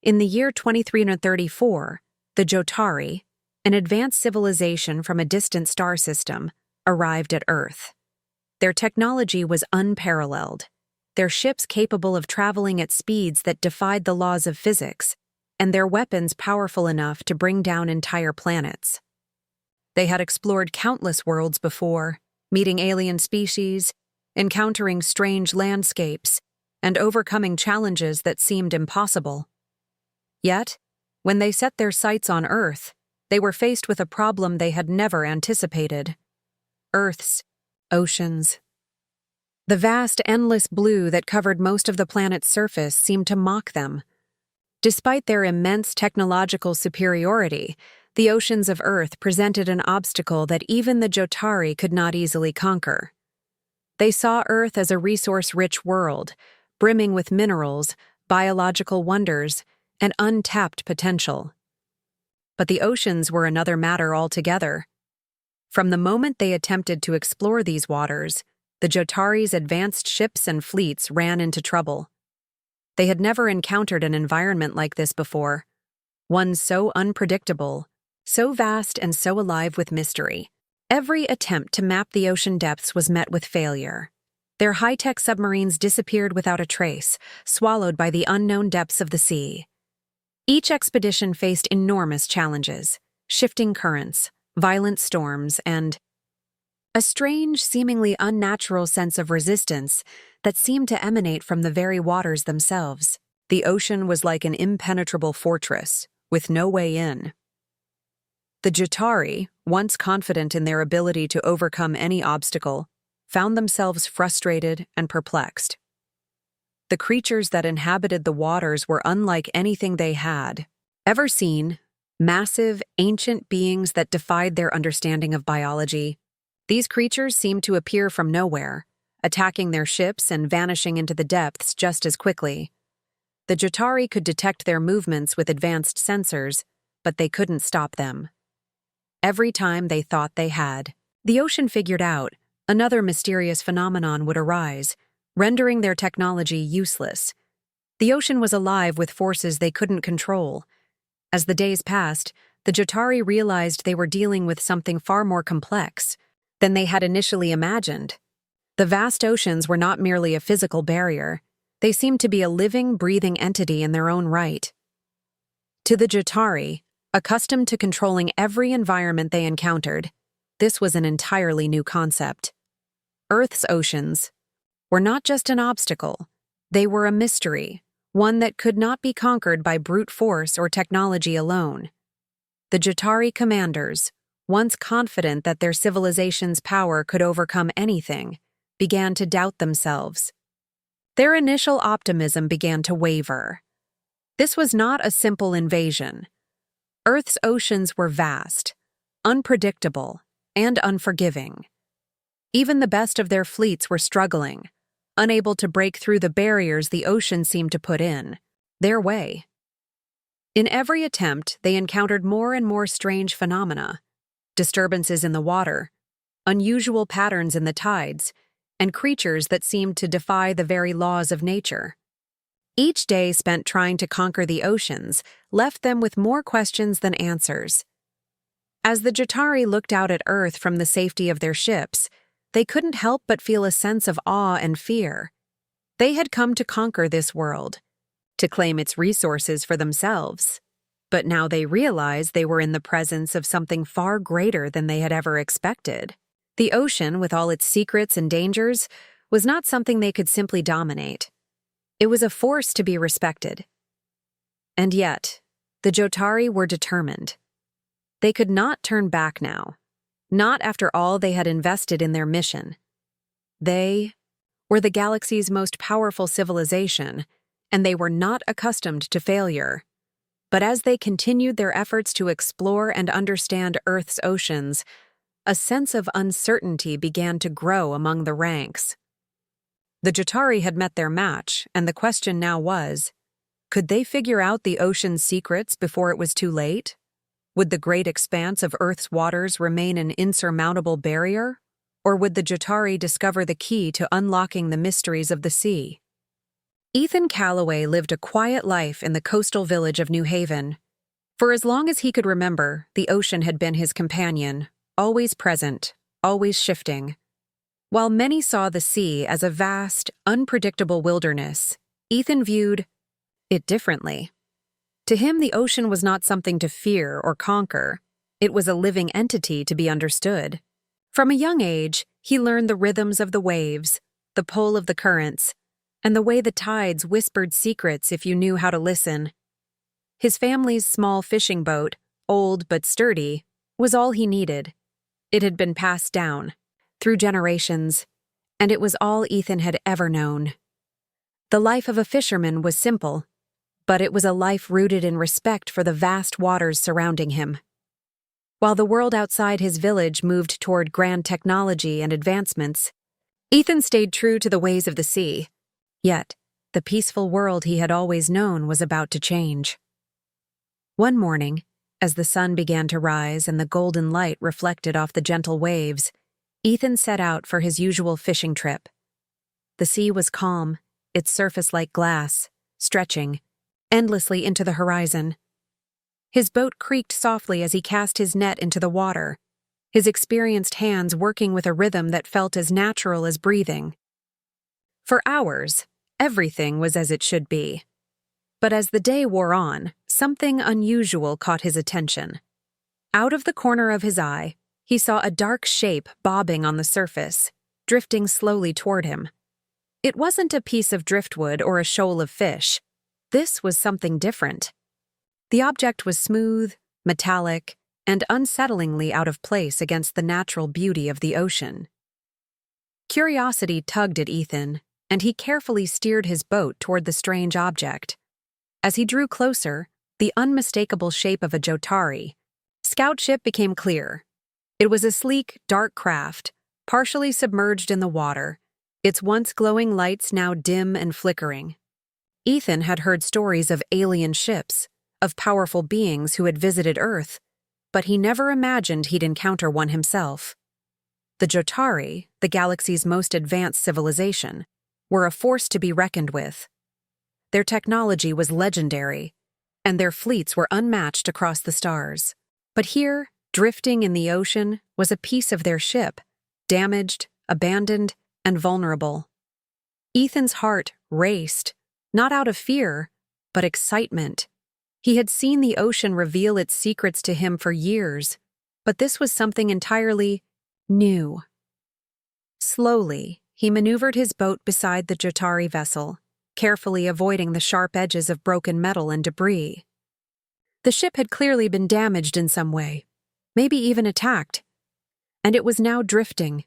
In the year 2334, the Jotari, an advanced civilization from a distant star system, arrived at Earth. Their technology was unparalleled, their ships capable of traveling at speeds that defied the laws of physics, and their weapons powerful enough to bring down entire planets. They had explored countless worlds before, meeting alien species, encountering strange landscapes, and overcoming challenges that seemed impossible. Yet, when they set their sights on Earth, they were faced with a problem they had never anticipated: Earth's oceans. The vast, endless blue that covered most of the planet's surface seemed to mock them. Despite their immense technological superiority, the oceans of Earth presented an obstacle that even the Jotari could not easily conquer. They saw Earth as a resource-rich world, brimming with minerals, biological wonders, and untapped potential. But the oceans were another matter altogether. From the moment they attempted to explore these waters, the Jotari's advanced ships and fleets ran into trouble. They had never encountered an environment like this before, one so unpredictable, so vast and so alive with mystery. Every attempt to map the ocean depths was met with failure. Their high-tech submarines disappeared without a trace, swallowed by the unknown depths of the sea. Each expedition faced enormous challenges: shifting currents, violent storms, and a strange, seemingly unnatural sense of resistance that seemed to emanate from the very waters themselves. The ocean was like an impenetrable fortress, with no way in. The Jotari, once confident in their ability to overcome any obstacle, found themselves frustrated and perplexed. The creatures that inhabited the waters were unlike anything they had ever seen: massive, ancient beings that defied their understanding of biology. These creatures seemed to appear from nowhere, attacking their ships and vanishing into the depths just as quickly. The Jotari could detect their movements with advanced sensors, but they couldn't stop them. Every time they thought they had, the ocean figured out another mysterious phenomenon would arise, rendering their technology useless. The ocean was alive with forces they couldn't control. As the days passed, the Jotari realized they were dealing with something far more complex than they had initially imagined. The vast oceans were not merely a physical barrier. They seemed to be a living, breathing entity in their own right. To the Jotari, accustomed to controlling every environment they encountered, this was an entirely new concept. Earth's oceans were not just an obstacle, they were a mystery, one that could not be conquered by brute force or technology alone. The Jotari commanders, once confident that their civilization's power could overcome anything, began to doubt themselves. Their initial optimism began to waver. This was not a simple invasion. Earth's oceans were vast, unpredictable, and unforgiving. Even the best of their fleets were struggling, unable to break through the barriers the ocean seemed to put in their way. In every attempt, they encountered more and more strange phenomena: disturbances in the water, unusual patterns in the tides, and creatures that seemed to defy the very laws of nature. Each day spent trying to conquer the oceans left them with more questions than answers. As the Jotari looked out at Earth from the safety of their ships, they couldn't help but feel a sense of awe and fear. They had come to conquer this world, to claim its resources for themselves. But now they realized they were in the presence of something far greater than they had ever expected. The ocean, with all its secrets and dangers, was not something they could simply dominate. It was a force to be respected. And yet, the Jotari were determined. They could not turn back now, not after all they had invested in their mission. They were the galaxy's most powerful civilization, and they were not accustomed to failure. But as they continued their efforts to explore and understand Earth's oceans, a sense of uncertainty began to grow among the ranks. The Jotari had met their match, and the question now was, could they figure out the ocean's secrets before it was too late? Would the great expanse of Earth's waters remain an insurmountable barrier? Or would the Jotari discover the key to unlocking the mysteries of the sea? Ethan Calloway lived a quiet life in the coastal village of New Haven. For as long as he could remember, the ocean had been his companion, always present, always shifting. While many saw the sea as a vast, unpredictable wilderness, Ethan viewed it differently. To him, the ocean was not something to fear or conquer. It was a living entity to be understood. From a young age, he learned the rhythms of the waves, the pull of the currents, and the way the tides whispered secrets if you knew how to listen. His family's small fishing boat, old but sturdy, was all he needed. It had been passed down, through generations, and it was all Ethan had ever known. The life of a fisherman was simple, but it was a life rooted in respect for the vast waters surrounding him. While the world outside his village moved toward grand technology and advancements, Ethan stayed true to the ways of the sea. Yet, the peaceful world he had always known was about to change. One morning, as the sun began to rise and the golden light reflected off the gentle waves, Ethan set out for his usual fishing trip. The sea was calm, its surface like glass, stretching endlessly into the horizon. His boat creaked softly as he cast his net into the water, his experienced hands working with a rhythm that felt as natural as breathing. For hours, everything was as it should be. But as the day wore on, something unusual caught his attention. Out of the corner of his eye, he saw a dark shape bobbing on the surface, drifting slowly toward him. It wasn't a piece of driftwood or a shoal of fish. This was something different. The object was smooth, metallic, and unsettlingly out of place against the natural beauty of the ocean. Curiosity tugged at Ethan, and he carefully steered his boat toward the strange object. As he drew closer, the unmistakable shape of a Jotari scout ship became clear. It was a sleek, dark craft, partially submerged in the water, its once glowing lights now dim and flickering. Ethan had heard stories of alien ships, of powerful beings who had visited Earth, but he never imagined he'd encounter one himself. The Jotari, the galaxy's most advanced civilization, were a force to be reckoned with. Their technology was legendary, and their fleets were unmatched across the stars. But here, drifting in the ocean, was a piece of their ship, damaged, abandoned, and vulnerable. Ethan's heart raced, not out of fear, but excitement. He had seen the ocean reveal its secrets to him for years, but this was something entirely new. Slowly, he maneuvered his boat beside the Jotari vessel, carefully avoiding the sharp edges of broken metal and debris. The ship had clearly been damaged in some way, maybe even attacked, and it was now drifting,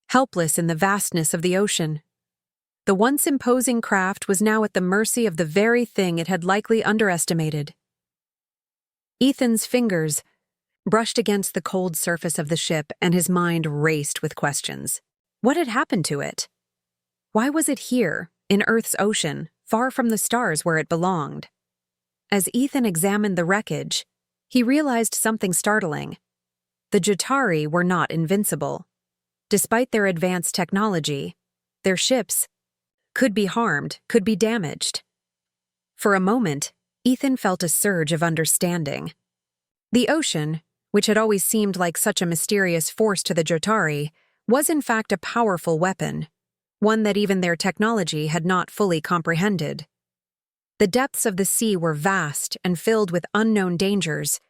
helpless in the vastness of the ocean. The once imposing craft was now at the mercy of the very thing it had likely underestimated. Ethan's fingers brushed against the cold surface of the ship, and his mind raced with questions. What had happened to it? Why was it here, in Earth's ocean, far from the stars where it belonged? As Ethan examined the wreckage, he realized something startling. The Jotari were not invincible. Despite their advanced technology, their ships could be harmed, could be damaged. For a moment, Ethan felt a surge of understanding. The ocean, which had always seemed like such a mysterious force to the Jotari, was in fact a powerful weapon, one that even their technology had not fully comprehended. The depths of the sea were vast and filled with unknown dangers,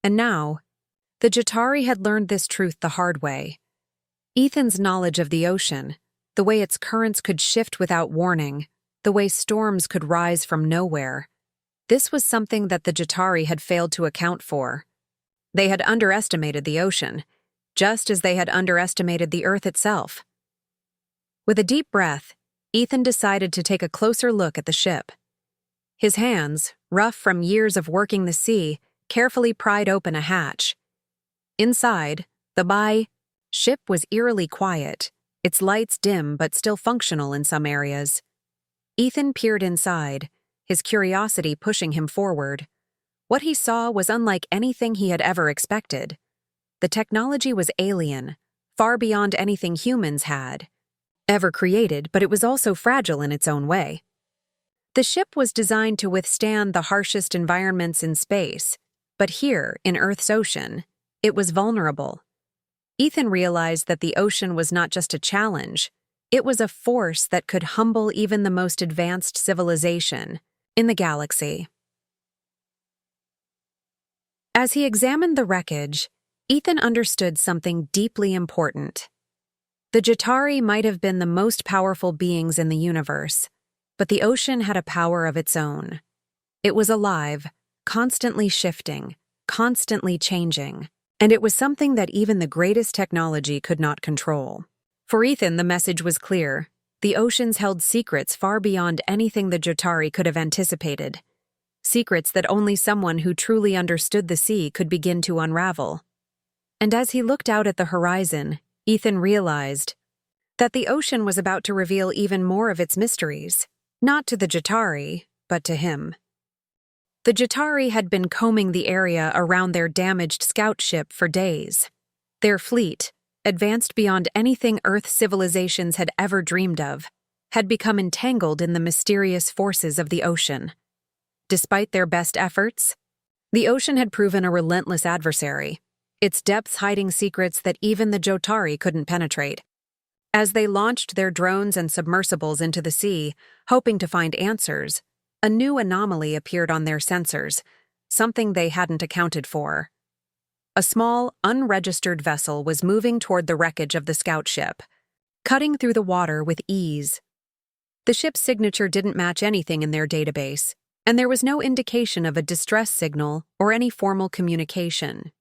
and now, the Jotari had learned this truth the hard way. Ethan's knowledge of the ocean, the way its currents could shift without warning, the way storms could rise from nowhere, this was something that the Jotari had failed to account for. They had underestimated the ocean, just as they had underestimated the Earth itself. With a deep breath, Ethan decided to take a closer look at the ship. His hands, rough from years of working the sea, carefully pried open a hatch. Inside, the ship was eerily quiet, its lights dim but still functional in some areas. Ethan peered inside, his curiosity pushing him forward. What he saw was unlike anything he had ever expected. The technology was alien, far beyond anything humans had ever created, but it was also fragile in its own way. The ship was designed to withstand the harshest environments in space, but here, in Earth's ocean, it was vulnerable. Ethan realized that the ocean was not just a challenge, it was a force that could humble even the most advanced civilization in the galaxy. As he examined the wreckage, Ethan understood something deeply important. The Jatari might have been the most powerful beings in the universe, but the ocean had a power of its own. It was alive, constantly shifting, constantly changing, and it was something that even the greatest technology could not control. For Ethan, the message was clear. The oceans held secrets far beyond anything the Jotari could have anticipated. Secrets that only someone who truly understood the sea could begin to unravel. And as he looked out at the horizon, Ethan realized that the ocean was about to reveal even more of its mysteries, not to the Jatari, but to him. The Jatari had been combing the area around their damaged scout ship for days. Their fleet, advanced beyond anything Earth civilizations had ever dreamed of, had become entangled in the mysterious forces of the ocean. Despite their best efforts, the ocean had proven a relentless adversary, its depths hiding secrets that even the Jotari couldn't penetrate. As they launched their drones and submersibles into the sea, hoping to find answers, a new anomaly appeared on their sensors, something they hadn't accounted for. A small, unregistered vessel was moving toward the wreckage of the scout ship, cutting through the water with ease. The ship's signature didn't match anything in their database, and there was no indication of a distress signal or any formal communication.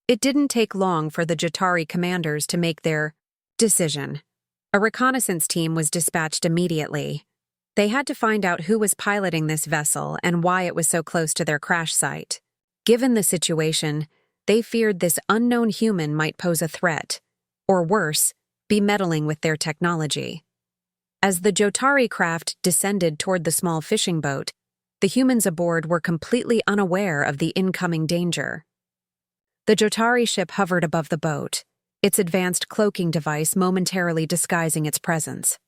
It didn't take long for the Jatari commanders to make their decision. A reconnaissance team was dispatched immediately. They had to find out who was piloting this vessel and why it was so close to their crash site. Given the situation, they feared this unknown human might pose a threat, or worse, be meddling with their technology. As the Jotari craft descended toward the small fishing boat, the humans aboard were completely unaware of the incoming danger. The Jotari ship hovered above the boat, its advanced cloaking device momentarily disguising its presence.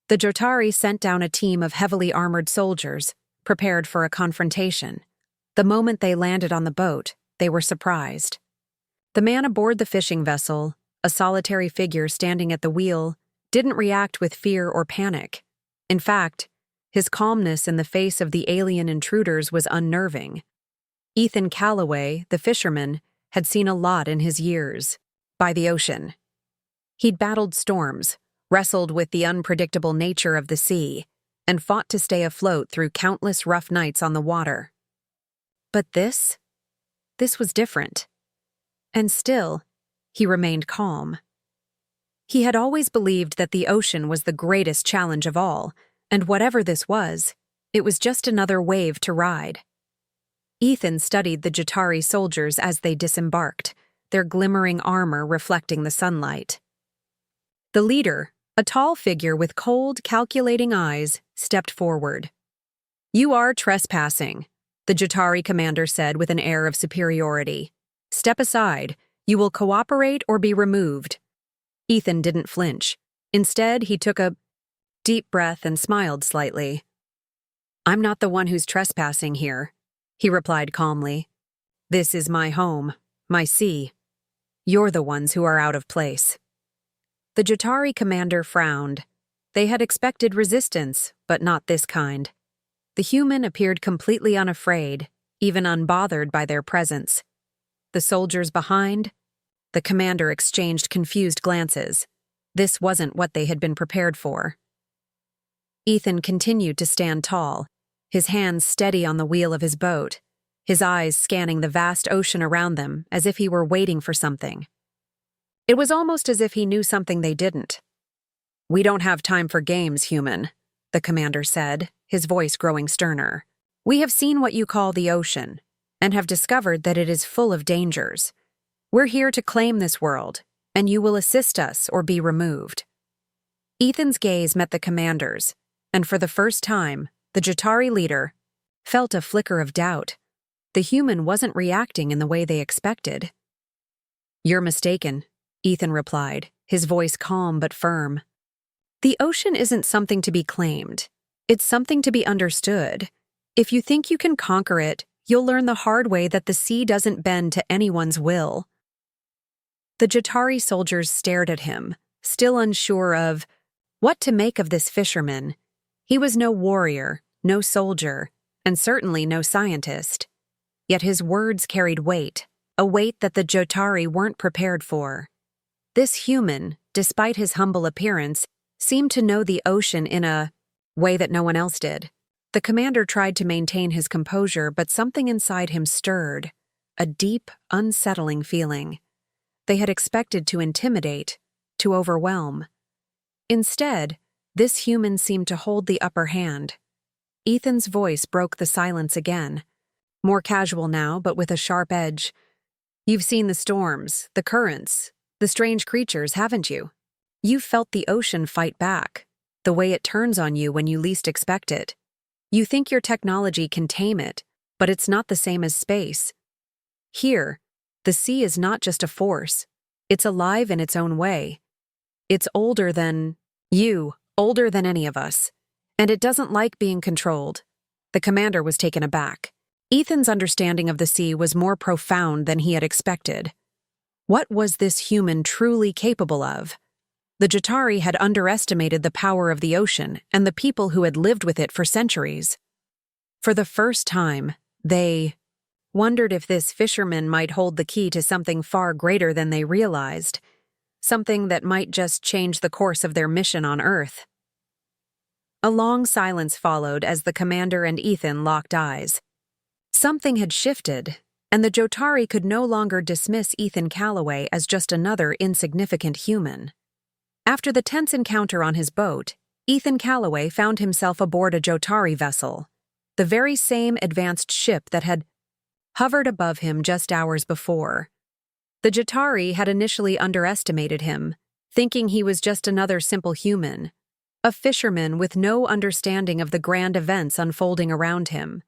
The Jotari sent down a team of heavily armored soldiers, prepared for a confrontation. The moment they landed on the boat, they were surprised. The man aboard the fishing vessel, a solitary figure standing at the wheel, didn't react with fear or panic. In fact, his calmness in the face of the alien intruders was unnerving. Ethan Calloway, the fisherman, had seen a lot in his years by the ocean. He'd battled storms, wrestled with the unpredictable nature of the sea, and fought to stay afloat through countless rough nights on the water. But this was different. And still, he remained calm. He had always believed that the ocean was the greatest challenge of all, and whatever this was, it was just another wave to ride. Ethan studied the Jatari soldiers as they disembarked, their glimmering armor reflecting the sunlight. The leader, a tall figure with cold, calculating eyes, stepped forward. "You are trespassing," the Jatari commander said with an air of superiority. "Step aside. You will cooperate or be removed." Ethan didn't flinch. Instead, he took a deep breath and smiled slightly. "I'm not the one who's trespassing here," he replied calmly. "This is my home, my sea. You're the ones who are out of place." The Jatari commander frowned. They had expected resistance, but not this kind. The human appeared completely unafraid, even unbothered by their presence. The soldiers behind? The commander exchanged confused glances. This wasn't what they had been prepared for. Ethan continued to stand tall, his hands steady on the wheel of his boat, his eyes scanning the vast ocean around them as if he were waiting for something. It was almost as if he knew something they didn't. "We don't have time for games, human," the commander said, his voice growing sterner. "We have seen what you call the ocean, and have discovered that it is full of dangers. We're here to claim this world, and you will assist us or be removed." Ethan's gaze met the commander's, and for the first time, the Jatari leader felt a flicker of doubt. The human wasn't reacting in the way they expected. "You're mistaken," Ethan replied, his voice calm but firm. "The ocean isn't something to be claimed. It's something to be understood. If you think you can conquer it, you'll learn the hard way that the sea doesn't bend to anyone's will." The Jatari soldiers stared at him, still unsure of what to make of this fisherman. He was no warrior, no soldier, and certainly no scientist. Yet his words carried weight, a weight that the Jotari weren't prepared for. This human, despite his humble appearance, seemed to know the ocean in a way that no one else did. The commander tried to maintain his composure, but something inside him stirred, a deep, unsettling feeling. They had expected to intimidate, to overwhelm. Instead, this human seemed to hold the upper hand. Ethan's voice broke the silence again, more casual now, but with a sharp edge. "You've seen the storms, the currents, the strange creatures, haven't you? You've felt the ocean fight back, the way it turns on you when you least expect it. You think your technology can tame it, but it's not the same as space. Here, the sea is not just a force. It's alive in its own way. It's older than you, older than any of us. And it doesn't like being controlled." The commander was taken aback. Ethan's understanding of the sea was more profound than he had expected. What was this human truly capable of? The Jatari had underestimated the power of the ocean and the people who had lived with it for centuries. For the first time, they wondered if this fisherman might hold the key to something far greater than they realized, something that might just change the course of their mission on Earth. A long silence followed as the commander and Ethan locked eyes. Something had shifted, and the Jotari could no longer dismiss Ethan Calloway as just another insignificant human. After the tense encounter on his boat, Ethan Calloway found himself aboard a Jotari vessel, the very same advanced ship that had hovered above him just hours before. The Jatari had initially underestimated him, thinking he was just another simple human, a fisherman with no understanding of the grand events unfolding around him.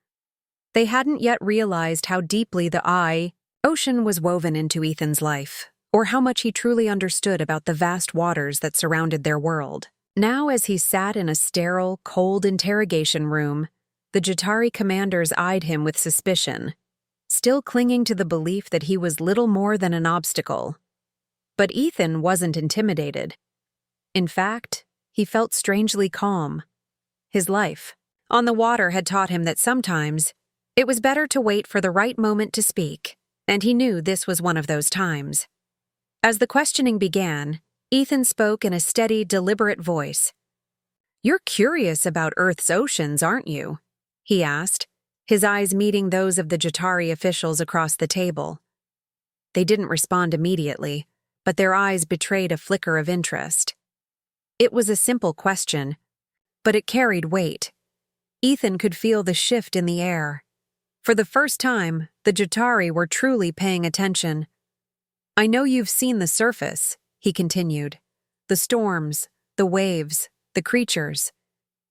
They hadn't yet realized how deeply the ocean was woven into Ethan's life, or how much he truly understood about the vast waters that surrounded their world. Now, as he sat in a sterile, cold interrogation room, the Jatari commanders eyed him with suspicion, still clinging to the belief that he was little more than an obstacle. But Ethan wasn't intimidated. In fact, he felt strangely calm. His life on the water had taught him that sometimes it was better to wait for the right moment to speak, and he knew this was one of those times. As the questioning began, Ethan spoke in a steady, deliberate voice. "You're curious about Earth's oceans, aren't you?" he asked, his eyes meeting those of the Jatari officials across the table. They didn't respond immediately, but their eyes betrayed a flicker of interest. It was a simple question, but it carried weight. Ethan could feel the shift in the air. For the first time, the Jatari were truly paying attention. "I know you've seen the surface," he continued. "The storms, the waves, the creatures.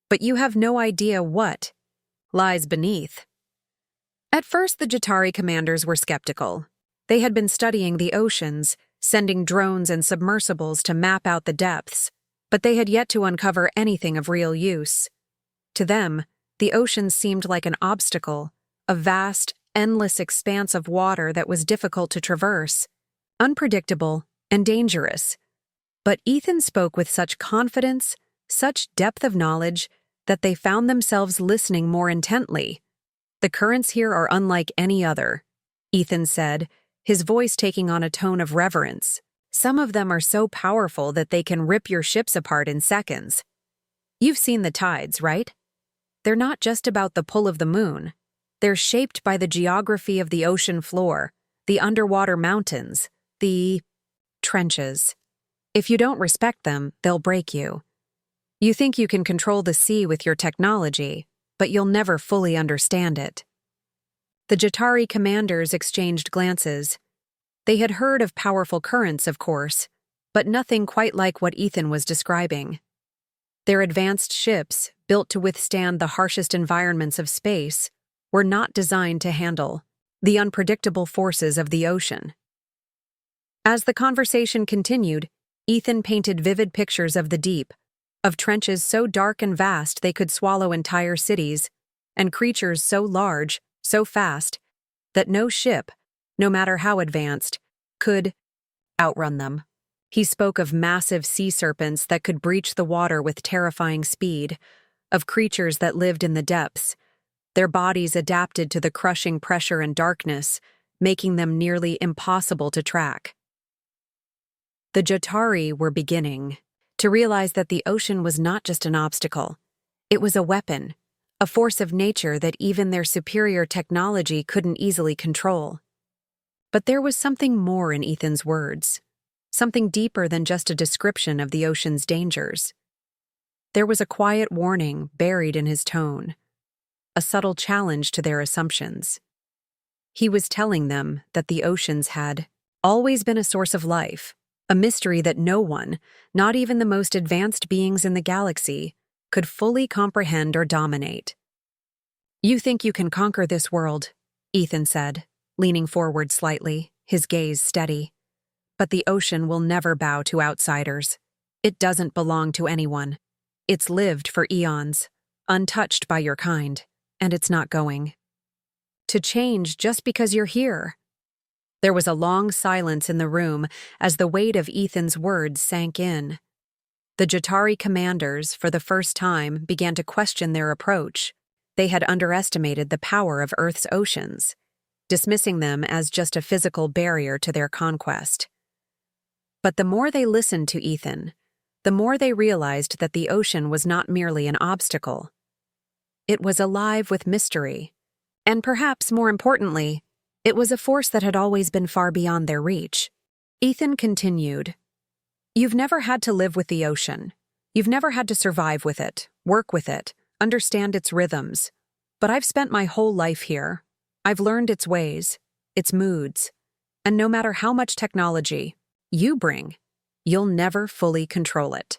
But you have no idea what lies beneath." At first, the Jatari commanders were skeptical. They had been studying the oceans, sending drones and submersibles to map out the depths, but they had yet to uncover anything of real use. To them, the ocean seemed like an obstacle, a vast, endless expanse of water that was difficult to traverse, unpredictable, and dangerous. But Ethan spoke with such confidence, such depth of knowledge, that they found themselves listening more intently. "The currents here are unlike any other," Ethan said, his voice taking on a tone of reverence. "Some of them are so powerful that they can rip your ships apart in seconds. You've seen the tides, right? They're not just about the pull of the moon. They're shaped by the geography of the ocean floor, the underwater mountains, the trenches. If you don't respect them, they'll break you. You think you can control the sea with your technology, but you'll never fully understand it." The Jatari commanders exchanged glances. They had heard of powerful currents, of course, but nothing quite like what Ethan was describing. Their advanced ships, built to withstand the harshest environments of space, were not designed to handle the unpredictable forces of the ocean. As the conversation continued, Ethan painted vivid pictures of the deep, of trenches so dark and vast they could swallow entire cities, and creatures so large, so fast, that no ship, no matter how advanced, could outrun them. He spoke of massive sea serpents that could breach the water with terrifying speed, of creatures that lived in the depths, their bodies adapted to the crushing pressure and darkness, making them nearly impossible to track. The Jotari were beginning to realize that the ocean was not just an obstacle. It was a weapon, a force of nature that even their superior technology couldn't easily control. But there was something more in Ethan's words, something deeper than just a description of the ocean's dangers. There was a quiet warning buried in his tone, a subtle challenge to their assumptions. He was telling them that the oceans had always been a source of life, a mystery that no one, not even the most advanced beings in the galaxy, could fully comprehend or dominate. "You think you can conquer this world," Ethan said, leaning forward slightly, his gaze steady. "But the ocean will never bow to outsiders. It doesn't belong to anyone. It's lived for eons, untouched by your kind, and it's not going to change just because you're here." There was a long silence in the room as the weight of Ethan's words sank in. The Jotari commanders, for the first time, began to question their approach. They had underestimated the power of Earth's oceans, dismissing them as just a physical barrier to their conquest. But the more they listened to Ethan, the more they realized that the ocean was not merely an obstacle. It was alive with mystery, and perhaps more importantly, it was a force that had always been far beyond their reach. Ethan continued, "You've never had to live with the ocean. You've never had to survive with it, work with it, understand its rhythms. But I've spent my whole life here. I've learned its ways, its moods, and no matter how much technology you bring, you'll never fully control it."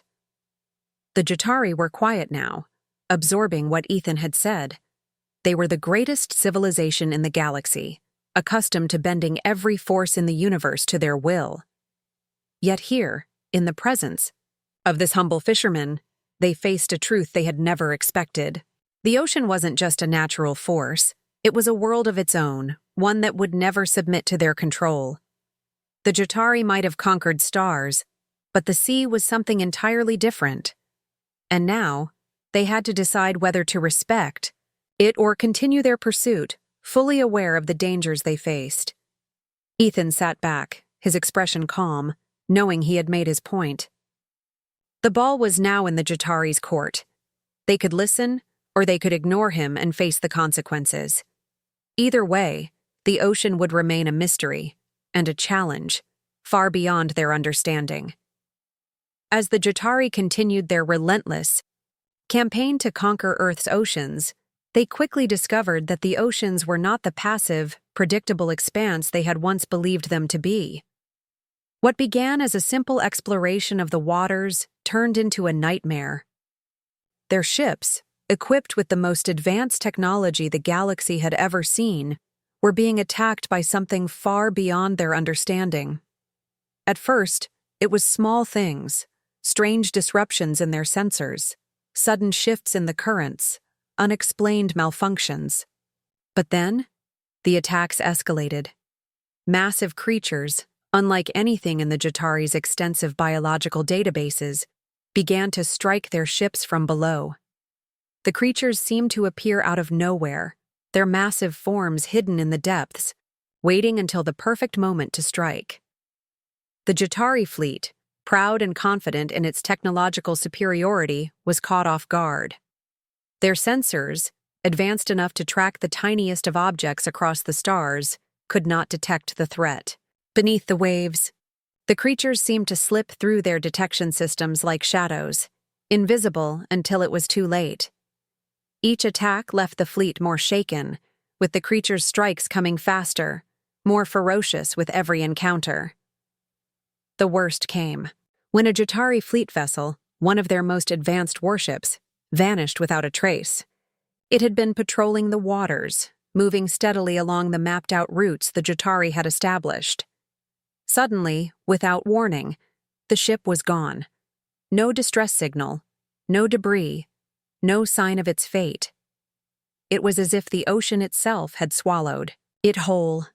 The Jotari were quiet now, absorbing what Ethan had said. They were the greatest civilization in the galaxy, accustomed to bending every force in the universe to their will. Yet here, in the presence of this humble fisherman, they faced a truth they had never expected. The ocean wasn't just a natural force, it was a world of its own, one that would never submit to their control. The Jotari might have conquered stars, but the sea was something entirely different. And now, they had to decide whether to respect it or continue their pursuit, fully aware of the dangers they faced. Ethan sat back, his expression calm, knowing he had made his point. The ball was now in the Jotari's court. They could listen, or they could ignore him and face the consequences. Either way, the ocean would remain a mystery and a challenge, far beyond their understanding. As the Jotari continued their relentless campaign to conquer Earth's oceans, they quickly discovered that the oceans were not the passive, predictable expanse they had once believed them to be. What began as a simple exploration of the waters turned into a nightmare. Their ships, equipped with the most advanced technology the galaxy had ever seen, were being attacked by something far beyond their understanding. At first, it was small things, strange disruptions in their sensors, sudden shifts in the currents, unexplained malfunctions. But then, the attacks escalated. Massive creatures, unlike anything in the Jotari's extensive biological databases, began to strike their ships from below. The creatures seemed to appear out of nowhere, their massive forms hidden in the depths, waiting until the perfect moment to strike. The Jotari fleet, proud and confident in its technological superiority, was caught off guard. Their sensors, advanced enough to track the tiniest of objects across the stars, could not detect the threat. Beneath the waves, the creatures seemed to slip through their detection systems like shadows, invisible until it was too late. Each attack left the fleet more shaken, with the creatures' strikes coming faster, more ferocious with every encounter. The worst came when a Jotari fleet vessel, one of their most advanced warships, vanished without a trace. It had been patrolling the waters, moving steadily along the mapped-out routes the Jotari had established. Suddenly, without warning, the ship was gone. No distress signal, No debris, no sign of its fate. It was as if the ocean itself had swallowed it whole.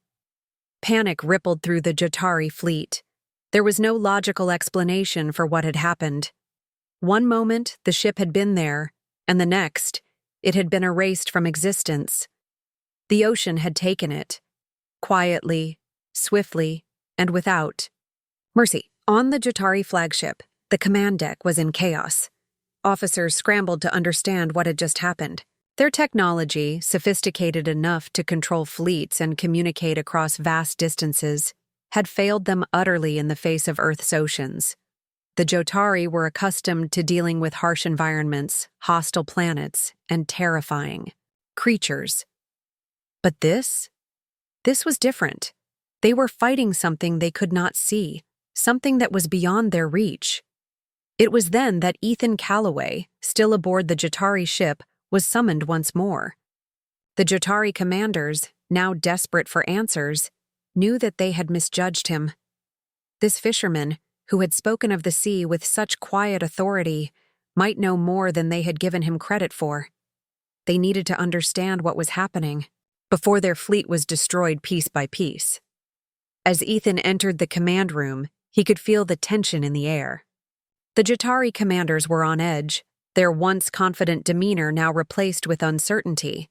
Panic rippled through the Jotari fleet. There was no logical explanation for what had happened. One moment, the ship had been there, and the next, it had been erased from existence. The ocean had taken it, quietly, swiftly, and without mercy. On the Jotari flagship, the command deck was in chaos. Officers scrambled to understand what had just happened. Their technology, sophisticated enough to control fleets and communicate across vast distances, had failed them utterly in the face of Earth's oceans. The Jotari were accustomed to dealing with harsh environments, hostile planets, and terrifying creatures. But this was different. They were fighting something they could not see, something that was beyond their reach. It was then that Ethan Calloway, still aboard the Jotari ship, was summoned once more. The Jotari commanders, now desperate for answers, knew that they had misjudged him. This fisherman, who had spoken of the sea with such quiet authority, might know more than they had given him credit for. They needed to understand what was happening before their fleet was destroyed piece by piece. As Ethan entered the command room, he could feel the tension in the air. The Jotari commanders were on edge, their once confident demeanor now replaced with uncertainty.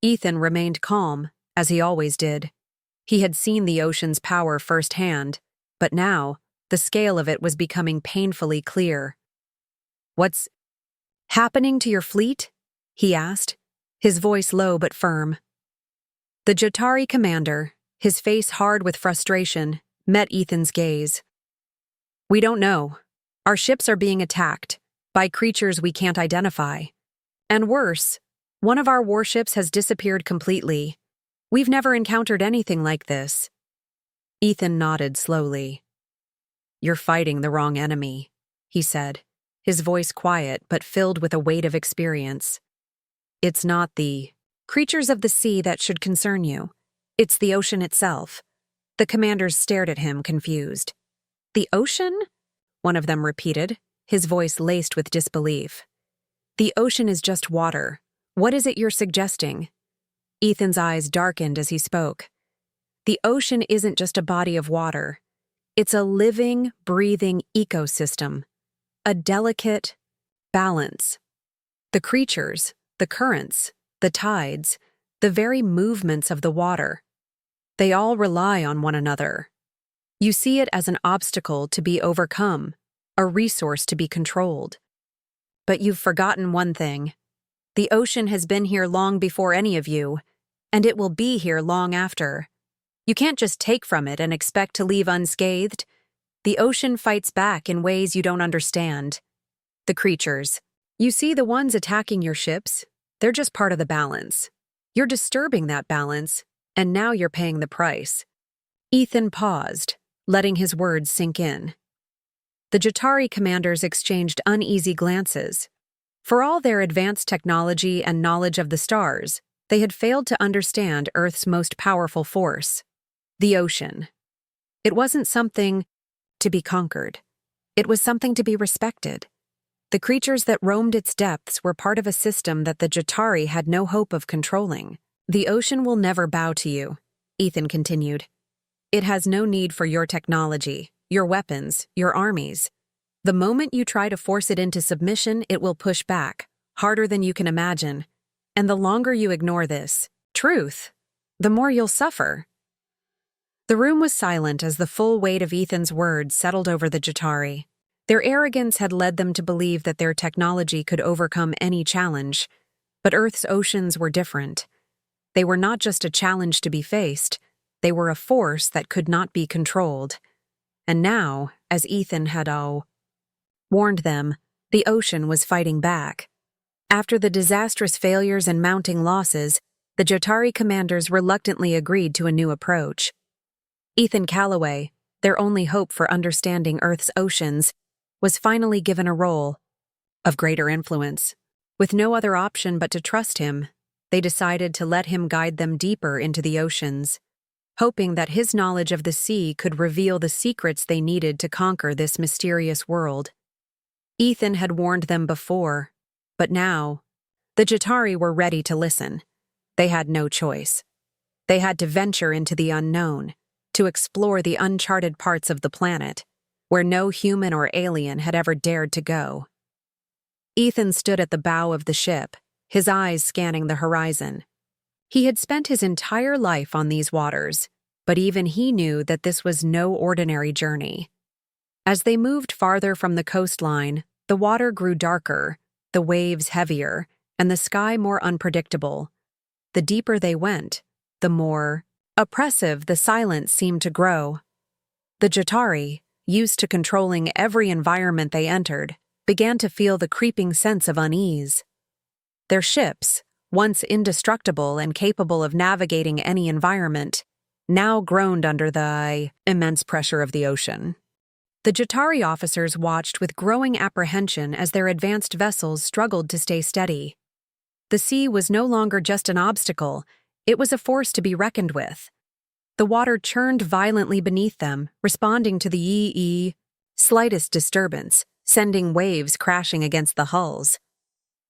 Ethan remained calm, as he always did. He had seen the ocean's power firsthand, but now, the scale of it was becoming painfully clear. "What's happening to your fleet?" he asked, his voice low but firm. The Jotari commander, his face hard with frustration, met Ethan's gaze. "We don't know. Our ships are being attacked by creatures we can't identify. And worse, one of our warships has disappeared completely. We've never encountered anything like this." Ethan nodded slowly. "You're fighting the wrong enemy," he said, his voice quiet but filled with a weight of experience. "It's not the creatures of the sea that should concern you. It's the ocean itself." The commanders stared at him, confused. "The ocean?" one of them repeated, his voice laced with disbelief. "The ocean is just water. What is it you're suggesting?" Ethan's eyes darkened as he spoke. "The ocean isn't just a body of water. It's a living, breathing ecosystem. A delicate balance. The creatures, the currents, the tides, the very movements of the water. They all rely on one another. You see it as an obstacle to be overcome, a resource to be controlled. But you've forgotten one thing. The ocean has been here long before any of you, and it will be here long after. You can't just take from it and expect to leave unscathed. The ocean fights back in ways you don't understand. The creatures. You see the ones attacking your ships? They're just part of the balance. You're disturbing that balance, and now you're paying the price." Ethan paused, letting his words sink in. The Jotari commanders exchanged uneasy glances. For all their advanced technology and knowledge of the stars, they had failed to understand Earth's most powerful force, the ocean. It wasn't something to be conquered. It was something to be respected. The creatures that roamed its depths were part of a system that the Jotari had no hope of controlling. "The ocean will never bow to you," Ethan continued. "It has no need for your technology, your weapons, your armies. The moment you try to force it into submission, it will push back, harder than you can imagine. And the longer you ignore this truth, the more you'll suffer." The room was silent as the full weight of Ethan's words settled over the Jotari. Their arrogance had led them to believe that their technology could overcome any challenge, but Earth's oceans were different. They were not just a challenge to be faced, they were a force that could not be controlled. And now, as Ethan had warned them, the ocean was fighting back. After the disastrous failures and mounting losses, the Jotari commanders reluctantly agreed to a new approach. Ethan Calloway, their only hope for understanding Earth's oceans, was finally given a role of greater influence. With no other option but to trust him, they decided to let him guide them deeper into the oceans, hoping that his knowledge of the sea could reveal the secrets they needed to conquer this mysterious world. Ethan had warned them before, but now, the Jatari were ready to listen. They had no choice. They had to venture into the unknown, to explore the uncharted parts of the planet, where no human or alien had ever dared to go. Ethan stood at the bow of the ship, his eyes scanning the horizon. He had spent his entire life on these waters, but even he knew that this was no ordinary journey. As they moved farther from the coastline, the water grew darker, the waves heavier, and the sky more unpredictable. The deeper they went, the more oppressive the silence seemed to grow. The Jatari, used to controlling every environment they entered, began to feel the creeping sense of unease. Their ships, once indestructible and capable of navigating any environment, now groaned under the immense pressure of the ocean. The Jatari officers watched with growing apprehension as their advanced vessels struggled to stay steady. The sea was no longer just an obstacle, it was a force to be reckoned with. The water churned violently beneath them, responding to the slightest disturbance, sending waves crashing against the hulls.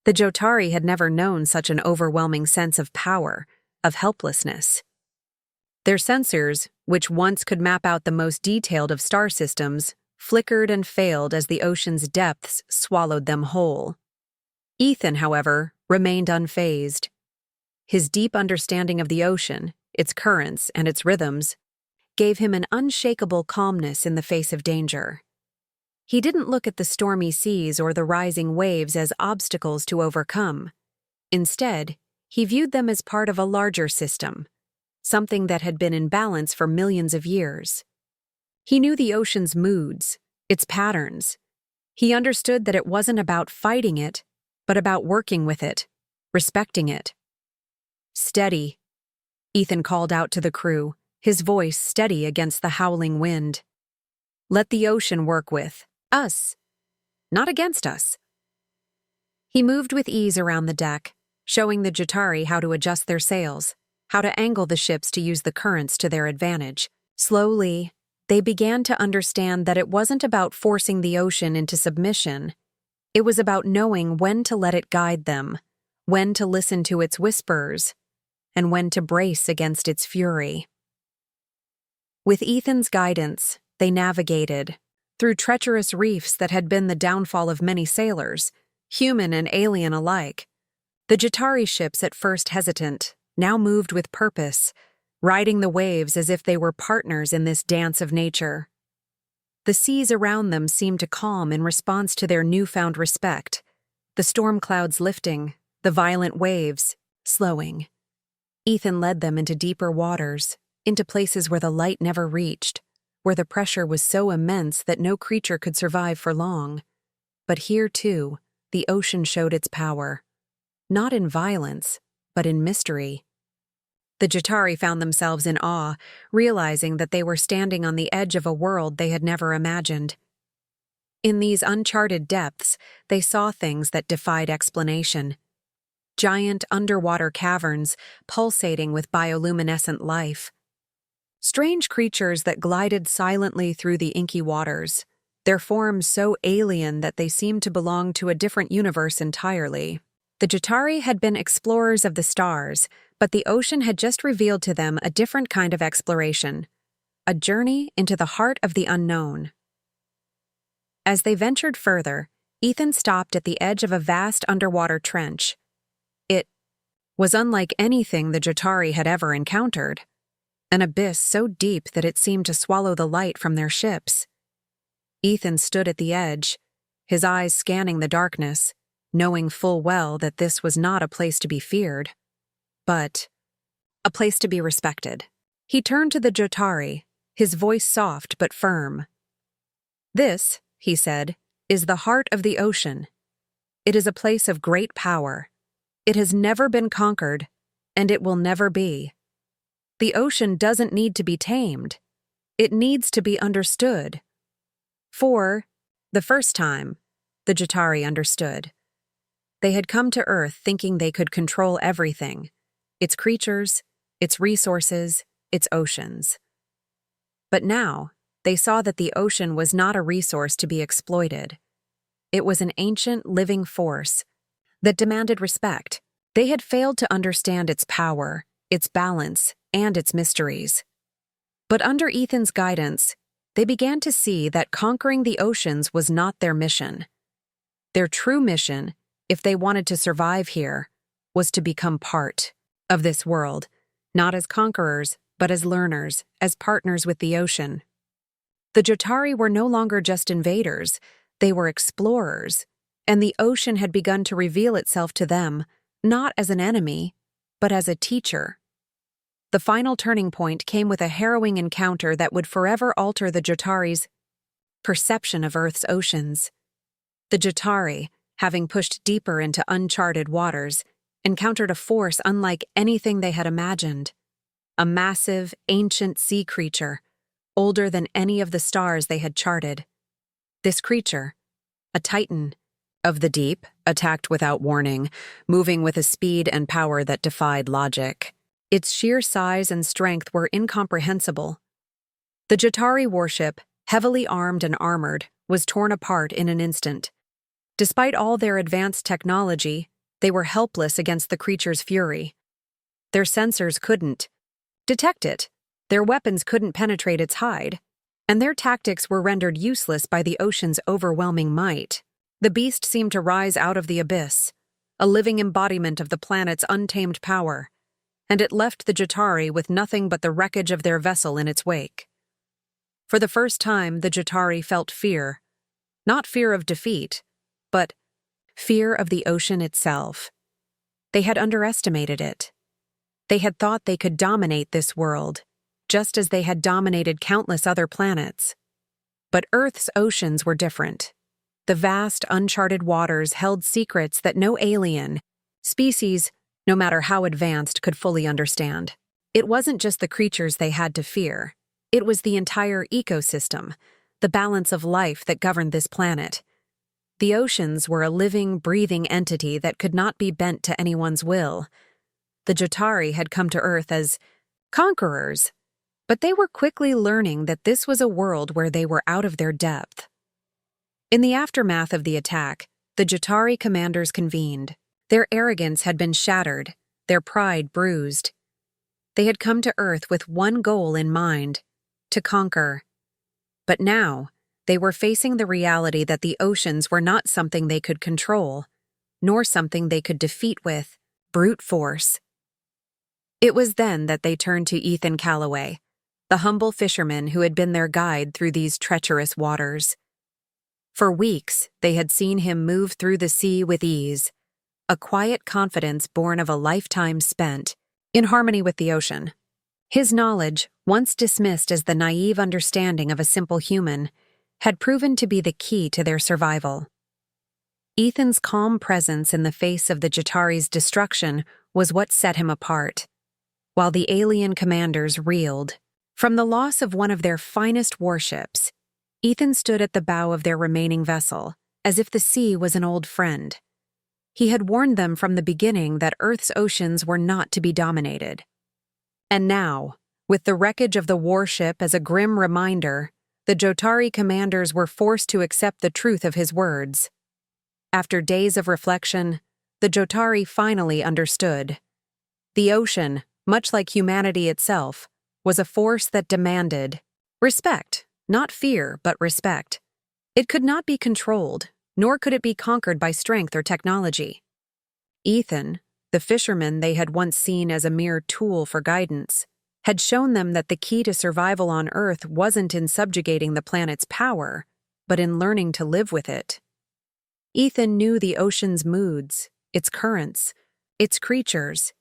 The Jotari had never known such an overwhelming sense of power, of helplessness. Their sensors, which once could map out the most detailed of star systems, flickered and failed as the ocean's depths swallowed them whole. Ethan, however, remained unfazed. His deep understanding of the ocean, its currents and its rhythms, gave him an unshakable calmness in the face of danger. He didn't look at the stormy seas or the rising waves as obstacles to overcome. Instead, he viewed them as part of a larger system, something that had been in balance for millions of years. He knew the ocean's moods, its patterns. He understood that it wasn't about fighting it, but about working with it, respecting it. "Steady," Ethan called out to the crew, his voice steady against the howling wind. "Let the ocean work with us, not against us." He moved with ease around the deck, showing the Jatari how to adjust their sails, how to angle the ships to use the currents to their advantage. Slowly, they began to understand that it wasn't about forcing the ocean into submission. It was about knowing when to let it guide them, when to listen to its whispers, and when to brace against its fury. With Ethan's guidance, they navigated through treacherous reefs that had been the downfall of many sailors, human and alien alike. The Jatari ships, at first hesitant, now moved with purpose, riding the waves as if they were partners in this dance of nature. The seas around them seemed to calm in response to their newfound respect, the storm clouds lifting, the violent waves slowing. Ethan led them into deeper waters, into places where the light never reached, where the pressure was so immense that no creature could survive for long. But here, too, the ocean showed its power, not in violence, but in mystery. The Jatari found themselves in awe, realizing that they were standing on the edge of a world they had never imagined. In these uncharted depths, they saw things that defied explanation. Giant underwater caverns pulsating with bioluminescent life. Strange creatures that glided silently through the inky waters, their forms so alien that they seemed to belong to a different universe entirely. The Jatari had been explorers of the stars, but the ocean had just revealed to them a different kind of exploration, a journey into the heart of the unknown. As they ventured further, Ethan stopped at the edge of a vast underwater trench. It was unlike anything the Jatari had ever encountered, an abyss so deep that it seemed to swallow the light from their ships. Ethan stood at the edge, his eyes scanning the darkness, knowing full well that this was not a place to be feared, but a place to be respected. He turned to the Jotari, his voice soft but firm. "This," he said, "is the heart of the ocean. It is a place of great power. It has never been conquered, and it will never be. The ocean doesn't need to be tamed. It needs to be understood." For the first time, the Jatari understood. They had come to Earth thinking they could control everything, its creatures, its resources, its oceans. But now, they saw that the ocean was not a resource to be exploited. It was an ancient, living force that demanded respect. They had failed to understand its power, its balance, and its mysteries. But under Ethan's guidance, they began to see that conquering the oceans was not their mission. Their true mission, if they wanted to survive here, was to become part of this world, not as conquerors, but as learners, as partners with the ocean. The Jotari were no longer just invaders, they were explorers, and the ocean had begun to reveal itself to them, not as an enemy, but as a teacher. The final turning point came with a harrowing encounter that would forever alter the Jotari's perception of Earth's oceans. The Jotari, having pushed deeper into uncharted waters, encountered a force unlike anything they had imagined. A massive, ancient sea creature, older than any of the stars they had charted. This creature, a titan of the deep, attacked without warning, moving with a speed and power that defied logic. Its sheer size and strength were incomprehensible. The Jotari warship, heavily armed and armored, was torn apart in an instant. Despite all their advanced technology, they were helpless against the creature's fury. Their sensors couldn't detect it, their weapons couldn't penetrate its hide, and their tactics were rendered useless by the ocean's overwhelming might. The beast seemed to rise out of the abyss, a living embodiment of the planet's untamed power, and it left the Jotari with nothing but the wreckage of their vessel in its wake. For the first time, the Jotari felt fear. Not fear of defeat, but fear of the ocean itself. They had underestimated it. They had thought they could dominate this world, just as they had dominated countless other planets. But Earth's oceans were different. The vast, uncharted waters held secrets that no alien species, no matter how advanced, could fully understand. It wasn't just the creatures they had to fear. It was the entire ecosystem, the balance of life that governed this planet. The oceans were a living, breathing entity that could not be bent to anyone's will. The Jotari had come to Earth as conquerors, but they were quickly learning that this was a world where they were out of their depth. In the aftermath of the attack, the Jotari commanders convened. Their arrogance had been shattered, their pride bruised. They had come to Earth with one goal in mind: to conquer. But now, they were facing the reality that the oceans were not something they could control, nor something they could defeat with brute force. It was then that they turned to Ethan Calloway, the humble fisherman who had been their guide through these treacherous waters. For weeks, they had seen him move through the sea with ease, a quiet confidence born of a lifetime spent in harmony with the ocean. His knowledge, once dismissed as the naive understanding of a simple human, had proven to be the key to their survival. Ethan's calm presence in the face of the Jotari's destruction was what set him apart, while the alien commanders reeled. From the loss of one of their finest warships, Ethan stood at the bow of their remaining vessel, as if the sea was an old friend. He had warned them from the beginning that Earth's oceans were not to be dominated. And now, with the wreckage of the warship as a grim reminder, the Jotari commanders were forced to accept the truth of his words. After days of reflection, the Jotari finally understood. The ocean, much like humanity itself, was a force that demanded respect, not fear, but respect. It could not be controlled, nor could it be conquered by strength or technology. Ethan, the fisherman they had once seen as a mere tool for guidance, had shown them that the key to survival on Earth wasn't in subjugating the planet's power, but in learning to live with it. Ethan knew the ocean's moods, its currents, its creatures.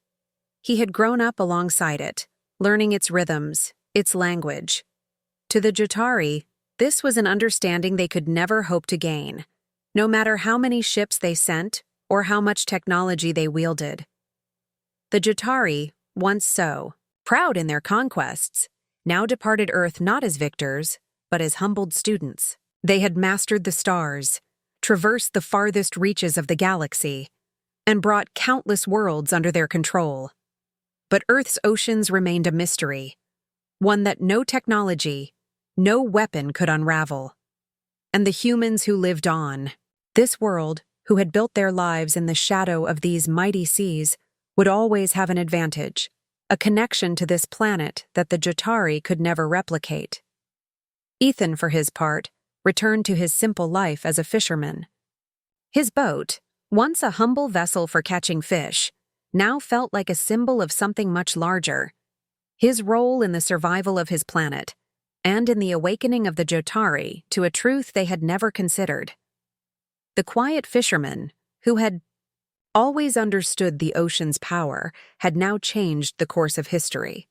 He had grown up alongside it, learning its rhythms, its language. To the Jotari, this was an understanding they could never hope to gain, no matter how many ships they sent or how much technology they wielded. The Jotari, once so proud in their conquests, now departed Earth not as victors, but as humbled students. They had mastered the stars, traversed the farthest reaches of the galaxy, and brought countless worlds under their control. But Earth's oceans remained a mystery, one that no technology, no weapon could unravel. And the humans who lived on, This world, who had built their lives in the shadow of these mighty seas, would always have an advantage, a connection to this planet that the Jotari could never replicate. Ethan, for his part, returned to his simple life as a fisherman. His boat, once a humble vessel for catching fish, now felt like a symbol of something much larger. His role in the survival of his planet, and in the awakening of the Jotari to a truth they had never considered. The quiet fisherman, who had always understood the ocean's power, had now changed the course of history.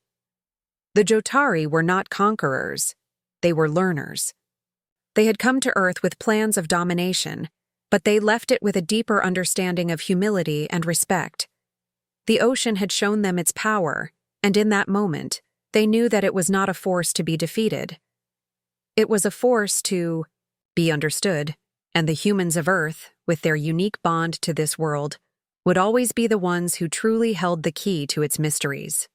The Jotari were not conquerors, they were learners. They had come to Earth with plans of domination, but they left it with a deeper understanding of humility and respect. The ocean had shown them its power, and in that moment, they knew that it was not a force to be defeated. It was a force to be understood, and the humans of Earth, with their unique bond to this world, would always be the ones who truly held the key to its mysteries.